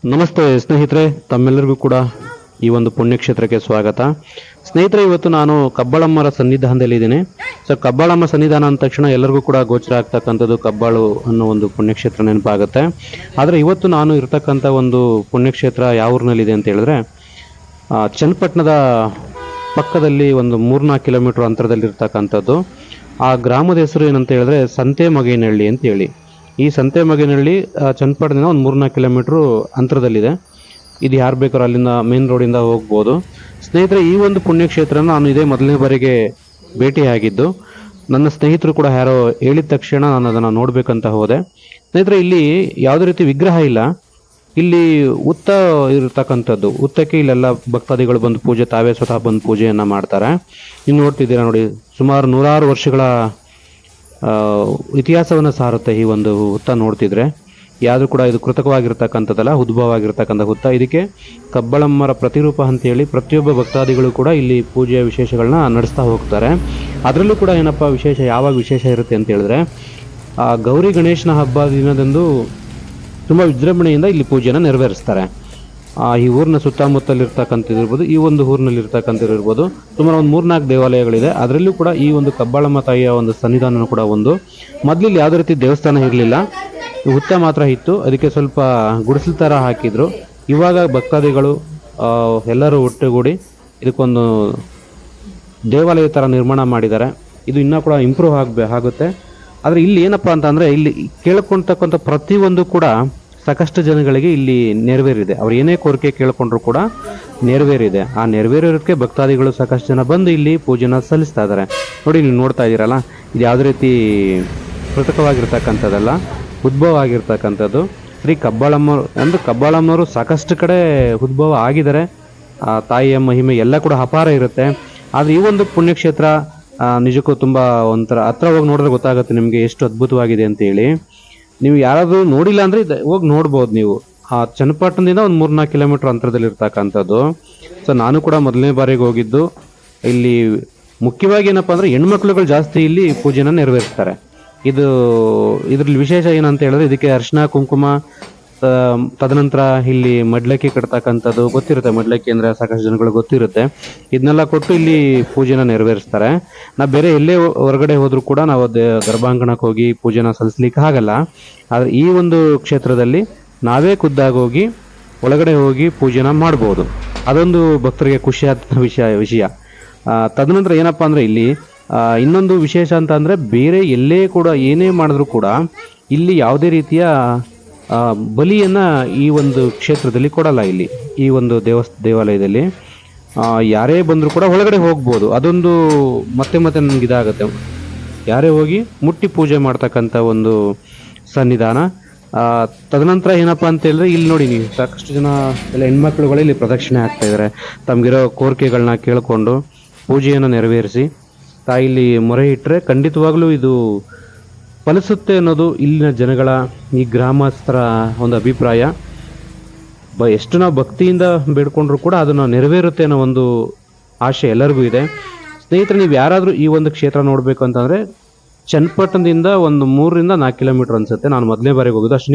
ನಮಸ್ತೆ ಸ್ನೇಹಿತರೆ, ತಮ್ಮೆಲ್ಲರಿಗೂ ಕೂಡ ಈ ಒಂದು ಪುಣ್ಯಕ್ಷೇತ್ರಕ್ಕೆ ಸ್ವಾಗತ. ಸ್ನೇಹಿತರೆ, ಇವತ್ತು ನಾನು ಕಬ್ಬಾಳಮ್ಮರ ಸನ್ನಿಧಾನದಲ್ಲಿ ಇದ್ದೀನಿ. ಸೊ ಕಬ್ಬಾಳಮ್ಮ ಸನ್ನಿಧಾನ ಅಂದ ತಕ್ಷಣ ಎಲ್ಲರಿಗೂ ಕೂಡ ಗೋಚರ ಆಗ್ತಕ್ಕಂಥದ್ದು ಕಬ್ಬಾಳು ಅನ್ನೋ ಒಂದು ಪುಣ್ಯಕ್ಷೇತ್ರ ನೆನಪಾಗುತ್ತೆ. ಆದರೆ ಇವತ್ತು ನಾನು ಇರ್ತಕ್ಕಂಥ ಒಂದು ಪುಣ್ಯಕ್ಷೇತ್ರ ಯಾವ ಊರಿನಲ್ಲಿದೆ ಅಂತ ಹೇಳಿದ್ರೆ, ಚನ್ನಪಟ್ಟಣದ ಪಕ್ಕದಲ್ಲಿ ಒಂದು 3-4 ಕಿಲೋಮೀಟರ್ ಅಂತರದಲ್ಲಿರ್ತಕ್ಕಂಥದ್ದು. ಆ ಗ್ರಾಮದ ಹೆಸರು ಏನಂತ ಹೇಳಿದ್ರೆ ಸಂತೆಮಗೇನಹಳ್ಳಿ ಅಂತ ಹೇಳಿ. ಈ ಸಂತೆಮಗೇನಹಳ್ಳಿ ಚನ್ನಪಟ್ಟಣದಿಂದ ಒಂದು 3-4 ಕಿಲೋಮೀಟ್ರು ಅಂತರದಲ್ಲಿದೆ. ಇದು ಯಾರು ಬೇಕಾದ್ರೂ ಅಲ್ಲಿಂದ ಮೇನ್ ರೋಡಿಂದ ಹೋಗ್ಬೋದು. ಸ್ನೇಹಿತರೆ, ಈ ಒಂದು ಪುಣ್ಯಕ್ಷೇತ್ರನ ನಾನು ಇದೇ ಮೊದಲನೇ ಬಾರಿಗೆ ಭೇಟಿಯಾಗಿದ್ದು. ನನ್ನ ಸ್ನೇಹಿತರು ಕೂಡ ಯಾರೋ ಹೇಳಿದ ತಕ್ಷಣ ನಾನು ಅದನ್ನು ನೋಡಬೇಕಂತ ಹೋದೆ. ಸ್ನೇಹಿತರೆ, ಇಲ್ಲಿ ಯಾವುದೇ ರೀತಿ ವಿಗ್ರಹ ಇಲ್ಲ. ಇಲ್ಲಿ ಹುತ್ತ ಇರತಕ್ಕಂಥದ್ದು. ಹುತ್ತಕ್ಕೆ ಇಲ್ಲೆಲ್ಲ ಭಕ್ತಾದಿಗಳು ಬಂದು ಪೂಜೆ, ತಾವೇ ಸ್ವತಃ ಬಂದು ಪೂಜೆಯನ್ನು ಮಾಡ್ತಾರೆ. ನೀವು ನೋಡ್ತಿದ್ದೀರಾ ನೋಡಿ, ಸುಮಾರು 100 ವರ್ಷಗಳ ಇತಿಹಾಸವನ್ನು ಸಾರುತ್ತೆ ಈ ಒಂದು ಹುತ್ತ. ನೋಡ್ತಿದ್ರೆ ಯಾವುದು ಕೂಡ ಇದು ಕೃತಕವಾಗಿರ್ತಕ್ಕಂಥದ್ದಲ್ಲ, ಉದ್ಭವವಾಗಿರ್ತಕ್ಕಂಥ ಹುತ್ತ. ಇದಕ್ಕೆ ಕಬ್ಬಾಳಮ್ಮರ ಪ್ರತಿರೂಪ ಅಂತೇಳಿ ಪ್ರತಿಯೊಬ್ಬ ಭಕ್ತಾದಿಗಳು ಕೂಡ ಇಲ್ಲಿ ಪೂಜೆಯ ವಿಶೇಷಗಳನ್ನ ನಡೆಸ್ತಾ ಹೋಗ್ತಾರೆ. ಅದರಲ್ಲೂ ಕೂಡ ಏನಪ್ಪ ವಿಶೇಷ, ಯಾವಾಗ ವಿಶೇಷ ಇರುತ್ತೆ ಅಂತ ಹೇಳಿದ್ರೆ, ಗೌರಿ ಗಣೇಶನ ಹಬ್ಬ ದಿನದಂದು ತುಂಬ ವಿಜೃಂಭಣೆಯಿಂದ ಇಲ್ಲಿ ಪೂಜೆಯನ್ನು ನೆರವೇರಿಸ್ತಾರೆ. ಈ ಊರಿನ ಸುತ್ತಮುತ್ತಲಿರ್ತಕ್ಕಂಥದ್ದು ಇರ್ಬೋದು, ಈ ಒಂದು ಊರಿನಲ್ಲಿ ಇರ್ತಕ್ಕಂಥದ್ದು ಇರ್ಬೋದು, ಸುಮಾರು ಒಂದು 3-4 ದೇವಾಲಯಗಳಿದೆ. ಅದರಲ್ಲೂ ಕೂಡ ಈ ಒಂದು ಕಬ್ಬಾಳಮ್ಮ ತಾಯಿಯ ಒಂದು ಸನ್ನಿಧಾನ ಕೂಡ ಒಂದು. ಮೊದಲಿಲ್ಲಿ ಯಾವುದೇ ರೀತಿ ದೇವಸ್ಥಾನ ಇರಲಿಲ್ಲ, ಹುತ್ತ ಮಾತ್ರ ಇತ್ತು. ಅದಕ್ಕೆ ಸ್ವಲ್ಪ ಗುಡಿಸಲು ಥರ ಹಾಕಿದ್ರು. ಇವಾಗ ಭಕ್ತಾದಿಗಳು ಎಲ್ಲರೂ ಒಟ್ಟುಗೂಡಿ ಇದಕ್ಕೊಂದು ದೇವಾಲಯ ಥರ ನಿರ್ಮಾಣ ಮಾಡಿದ್ದಾರೆ. ಇದು ಇನ್ನೂ ಕೂಡ ಇಂಪ್ರೂವ್ ಆಗುತ್ತೆ. ಆದರೆ ಇಲ್ಲಿ ಏನಪ್ಪ ಅಂತಂದರೆ, ಇಲ್ಲಿ ಕೇಳ್ಕೊಳ್ತಕ್ಕಂಥ ಪ್ರತಿಯೊಂದು ಕೂಡ ಸಾಕಷ್ಟು ಜನಗಳಿಗೆ ಇಲ್ಲಿ ನೆರವೇರಿದೆ. ಅವ್ರು ಏನೇ ಕೋರಿಕೆ ಕೇಳ್ಕೊಂಡ್ರು ಕೂಡ ನೆರವೇರಿದೆ. ಆ ನೆರವೇರೋದಕ್ಕೆ ಭಕ್ತಾದಿಗಳು ಸಾಕಷ್ಟು ಜನ ಬಂದು ಇಲ್ಲಿ ಪೂಜೆನ ಸಲ್ಲಿಸ್ತಾ ಇದ್ದಾರೆ. ನೋಡಿ, ನೀವು ನೋಡ್ತಾ ಇದ್ದೀರಲ್ಲ, ಇದು ಯಾವುದೇ ರೀತಿ ಕೃತಕವಾಗಿರ್ತಕ್ಕಂಥದ್ದಲ್ಲ, ಉದ್ಭವ ಆಗಿರ್ತಕ್ಕಂಥದ್ದು. ಶ್ರೀ ಕಬ್ಬಾಳಮ್ಮ ಅಂದರೆ ಕಬ್ಬಾಳಮ್ಮವರು ಸಾಕಷ್ಟು ಕಡೆ ಉದ್ಭವ ಆಗಿದ್ದಾರೆ. ಆ ತಾಯಿಯ ಮಹಿಮೆ ಎಲ್ಲ ಕೂಡ ಅಪಾರ ಇರುತ್ತೆ. ಆದರೆ ಈ ಒಂದು ಪುಣ್ಯಕ್ಷೇತ್ರ ನಿಜಕ್ಕೂ ತುಂಬ ಒಂಥರ ಹತ್ರ ಹೋಗಿ ನೋಡಿದ್ರೆ ಗೊತ್ತಾಗುತ್ತೆ ನಿಮಗೆ ಎಷ್ಟು ಅದ್ಭುತವಾಗಿದೆ ಅಂತೇಳಿ. ನೀವು ಯಾರಾದರೂ ನೋಡಿಲ್ಲ ಅಂದರೆ ಹೋಗಿ ನೋಡ್ಬೋದು ನೀವು. ಆ ಚನ್ನಪಟ್ಟಣದಿಂದ ಒಂದು 3-4 ಕಿಲೋಮೀಟರ್ ಅಂತರದಲ್ಲಿ ಇರ್ತಕ್ಕಂಥದ್ದು. ಸೊ ನಾನು ಕೂಡ ಮೊದಲನೇ ಬಾರಿಗೆ ಹೋಗಿದ್ದು. ಇಲ್ಲಿ ಮುಖ್ಯವಾಗಿ ಏನಪ್ಪ ಅಂದರೆ ಹೆಣ್ಮಕ್ಳುಗಳು ಜಾಸ್ತಿ ಇಲ್ಲಿ ಪೂಜೆನ ನೆರವೇರಿಸ್ತಾರೆ. ಇದರಲ್ಲಿ ವಿಶೇಷ ಏನಂತ ಹೇಳಿದ್ರೆ, ಇದಕ್ಕೆ ಅರಿಶಿನ ಕುಂಕುಮ, ತದನಂತರ ಇಲ್ಲಿ ಮಡ್ಲಕ್ಕಿ ಕಟ್ತಕ್ಕಂಥದ್ದು ಗೊತ್ತಿರುತ್ತೆ. ಮಡ್ಲಕ್ಕಿ ಅಂದರೆ ಸಾಕಷ್ಟು ಜನಗಳು ಗೊತ್ತಿರುತ್ತೆ. ಇದನ್ನೆಲ್ಲ ಕೊಟ್ಟು ಇಲ್ಲಿ ಪೂಜೆನ ನೆರವೇರಿಸ್ತಾರೆ. ನಾವು ಬೇರೆ ಎಲ್ಲೇ ಹೊರಗಡೆ ಹೋದರೂ ಕೂಡ ನಾವು ಗರ್ಭಾಂಗಣಕ್ಕೆ ಹೋಗಿ ಪೂಜೆನ ಸಲ್ಲಿಸ್ಲಿಕ್ಕೆ ಆಗಲ್ಲ. ಆದರೆ ಈ ಒಂದು ಕ್ಷೇತ್ರದಲ್ಲಿ ನಾವೇ ಖುದ್ದಾಗಿ ಹೋಗಿ ಒಳಗಡೆ ಹೋಗಿ ಪೂಜೆನ ಮಾಡ್ಬೋದು. ಅದೊಂದು ಭಕ್ತರಿಗೆ ಖುಷಿಯಾದ ವಿಷಯ. ತದನಂತರ ಏನಪ್ಪ ಅಂದರೆ, ಇಲ್ಲಿ ಇನ್ನೊಂದು ವಿಶೇಷ ಅಂತ ಅಂದರೆ, ಬೇರೆ ಎಲ್ಲೇ ಕೂಡ ಏನೇ ಮಾಡಿದ್ರೂ ಕೂಡ ಇಲ್ಲಿ ಯಾವುದೇ ರೀತಿಯ ಬಲಿಯನ್ನು ಈ ಒಂದು ಕ್ಷೇತ್ರದಲ್ಲಿ ಕೊಡಲ್ಲ. ಇಲ್ಲಿ ಈ ಒಂದು ದೇವಾಲಯದಲ್ಲಿ ಯಾರೇ ಬಂದರೂ ಕೂಡ ಒಳಗಡೆ ಹೋಗ್ಬೋದು. ಅದೊಂದು ಮತ್ತೆ ನನಗೆ ಇದಾಗುತ್ತೆ. ಯಾರೇ ಹೋಗಿ ಮುಟ್ಟಿ ಪೂಜೆ ಮಾಡ್ತಕ್ಕಂಥ ಒಂದು ಸನ್ನಿಧಾನ. ತದನಂತರ ಏನಪ್ಪ ಅಂತ ಹೇಳಿದ್ರೆ, ಇಲ್ಲಿ ನೋಡಿ ನೀವು ಸಾಕಷ್ಟು ಜನ ಎಲ್ಲ ಹೆಣ್ಮಕ್ಳುಗಳು ಇಲ್ಲಿ ಪ್ರದಕ್ಷಿಣೆ ಆಗ್ತಾ ಇದ್ದಾರೆ. ತಮಗಿರೋ ಕೋರಿಕೆಗಳನ್ನ ಕೇಳಿಕೊಂಡು ಪೂಜೆಯನ್ನು ನೆರವೇರಿಸಿ ತಾಯಿಲಿ ಮೊರೆ ಇಟ್ಟರೆ ಖಂಡಿತವಾಗ್ಲೂ ಇದು ಫಲಿಸುತ್ತೆ ಅನ್ನೋದು ಇಲ್ಲಿನ ಜನಗಳ, ಈ ಗ್ರಾಮಸ್ಥರ ಒಂದು ಅಭಿಪ್ರಾಯ. ಎಷ್ಟು ನಾವು ಭಕ್ತಿಯಿಂದ ಬೇಡ್ಕೊಂಡ್ರು ಕೂಡ ಅದನ್ನು ನೆರವೇರುತ್ತೆ ಅನ್ನೋ ಒಂದು ಆಶೆ ಎಲ್ಲರಿಗೂ ಇದೆ. ಸ್ನೇಹಿತರೆ, ನೀವು ಯಾರಾದರೂ ಈ ಒಂದು ಕ್ಷೇತ್ರ ನೋಡಬೇಕು ಅಂತಂದರೆ ಚನ್ನಪಟ್ಟಣದಿಂದ ಒಂದು 3-4 ಕಿಲೋಮೀಟರ್ ಅನಿಸುತ್ತೆ. ನಾನು ಮೊದಲನೇ ಬಾರಿಗೆ ಹೋಗೋದು. ಅಷ್ಟು